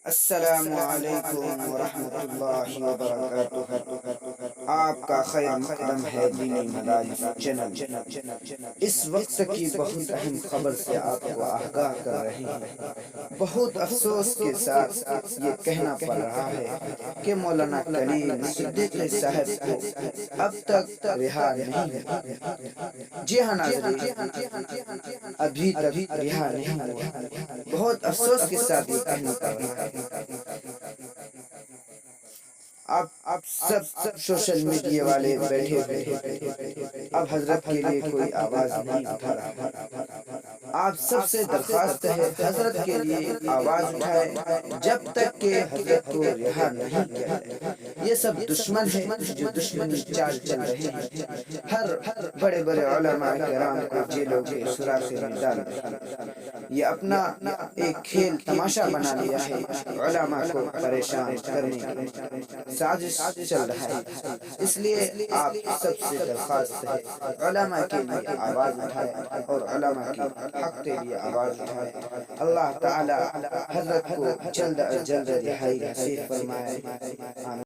السلام علیکم ورحمۃ اللہ وبرکاتہ۔ آپ کا خیر مقدم ہے دینی مدارس چینل۔ اس وقت کی بہت اہم خبر سے آپ کو آگاہ کر رہے ہیں۔ بہت افسوس کے ساتھ یہ کہنا پڑ رہا ہے کہ مولانا کلیم صدیقی صاحب کو اب تک رہا نہیں ہوا۔ جی ہاں ناظرین، ابھی تک رہا نہیں ہوا۔ بہت افسوس کے ساتھ یہ کہنا پڑ رہا ہے۔ اب سب سوشل میڈیا والے بیٹھے ہوئے ہیں، اب حضرت کے لیے کوئی آواز نہیں اٹھا رہا۔ آپ سب سے درخواست ہے حضرت کے لیے آواز اٹھائے جب تک کہ حضرت کو رہا نہیں کیا جائے۔ یہ سب دشمن ہیں جو دشمنی چال چل رہے ہیں، ہر بڑے بڑے علماء کرام کو جیلوں کے سوراخ میں ڈال رہے ہیں۔ یہ اپنا ایک کھیل تماشا بنا لیا ہے، علماء کو پریشان کرنے کی سازش چل رہا ہے۔ اس لیے آپ سب سے درخواست ہے علماء کے لیے آواز اٹھائے اور علماء کے حق کے لیے آواز اٹھائے۔ اللہ تعالی حضرت کو جلد از جلد رہائی نصیب فرمائے۔ آمین۔